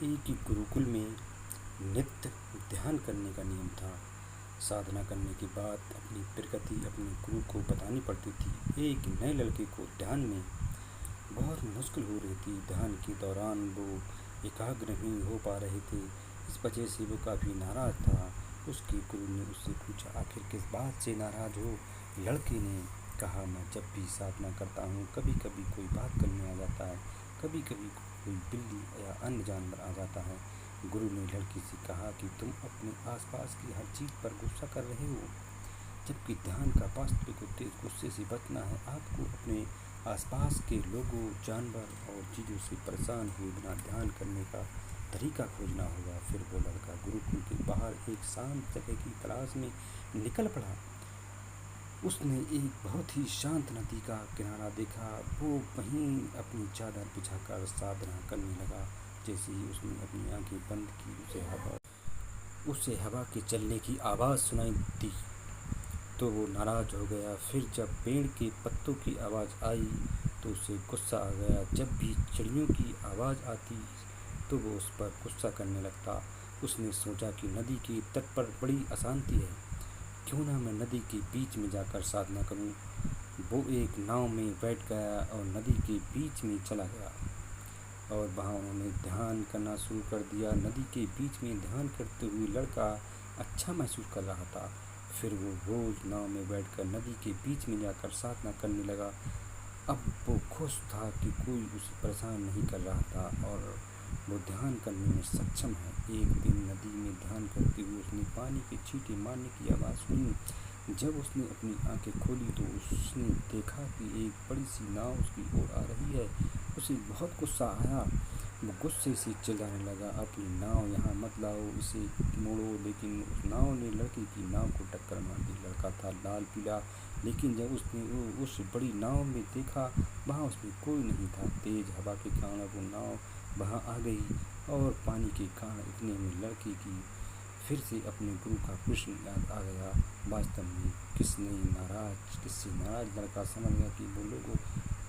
एक ही गुरुकुल में नित्य ध्यान करने का नियम था। साधना करने के बाद अपनी प्रगति अपने गुरु को बतानी पड़ती थी। एक नए लड़के को ध्यान में बहुत मुश्किल हो रही थी। ध्यान के दौरान वो एकाग्र नहीं हो पा रहे थे। इस वजह से वो काफ़ी नाराज़ था। उसके गुरु ने उससे पूछा, आखिर किस बात से नाराज़ हो? लड़के ने कहा, मैं जब भी साधना करता हूँ कभी कभी कोई बात करने आ जाता है, कभी कभी कोई बिल्ली या अन्य जानवर आ जाता है। गुरु ने लड़की से कहा कि तुम अपने आसपास की हर चीज़ पर गुस्सा कर रहे हो, जबकि ध्यान का वास्तविक उद्देश्य गुस्से से बचना है। आपको अपने आसपास के लोगों, जानवर और चीज़ों से परेशान हुए बिना ध्यान करने का तरीका खोजना होगा। फिर वो लड़का गुरुकुल के बाहर एक शांत जगह की तलाश में निकल पड़ा। उसने एक बहुत ही शांत नदी का किनारा देखा। वो वहीं अपनी चादर बिछाकर साधना करने लगा। जैसे ही उसने अपनी आंखें बंद की, उसे हवा के चलने की आवाज़ सुनाई दी तो वो नाराज़ हो गया। फिर जब पेड़ के पत्तों की आवाज़ आई तो उसे गुस्सा आ गया। जब भी चिड़ियों की आवाज़ आती तो वो उस पर गुस्सा करने लगता। उसने सोचा कि नदी के तट पर बड़ी अशांति है, क्यों ना मैं नदी के बीच में जाकर साधना करूं। वो एक नाव में बैठ गया और नदी के बीच में चला गया और वहाँ उन्होंने ध्यान करना शुरू कर दिया। नदी के बीच में ध्यान करते हुए लड़का अच्छा महसूस कर रहा था। फिर वो रोज़ नाव में बैठकर नदी के बीच में जाकर साधना करने लगा। अब वो खुश था कि कोई उसे परेशान नहीं कर रहा था और वो ध्यान करने में सक्षम है। एक दिन नदी में ध्यान करते हुए उसने पानी के छींटे मारने की आवाज़ सुनी। जब उसने अपनी आंखें खोली तो उसने देखा कि एक बड़ी सी नाव उसकी ओर आ रही है। उसे बहुत गुस्सा आया। वो गुस्से से चिल्लाने लगा, अपनी नाव यहाँ मत लाओ, इसे मोड़ो। लेकिन उस नाव ने लड़के की नाव को टक्कर मार दी। लड़का था लाल पीला, लेकिन जब उसने उस बड़ी नाव में देखा वहाँ उसमें कोई नहीं था। तेज़ हवा के कारण वो नाव वहाँ आ गई और पानी के कारण इतने में लड़के की फिर से अपने गुरु का प्रश्न याद आ गया। वास्तव में किससे नाराज लड़का समझ गया कि वो लोगों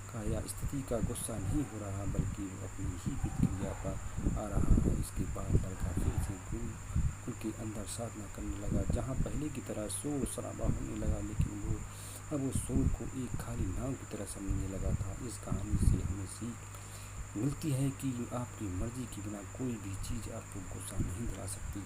का या स्थिति का गुस्सा नहीं हो रहा, बल्कि वो अपनी ही प्रतिक्रिया पर आ रहा है। इसके बाद लड़का फिर से गुरुकुल के अंदर साधना करने लगा, जहाँ पहले की तरह शोर शराबा होने लगा, लेकिन वो अब उस शोर को एक खाली नाव की तरह समझने लगा था। इस कहानी से हमें सीख मिलती है कि आपकी मर्जी के बिना कोई भी चीज़ आपको गुस्सा नहीं दिला सकती।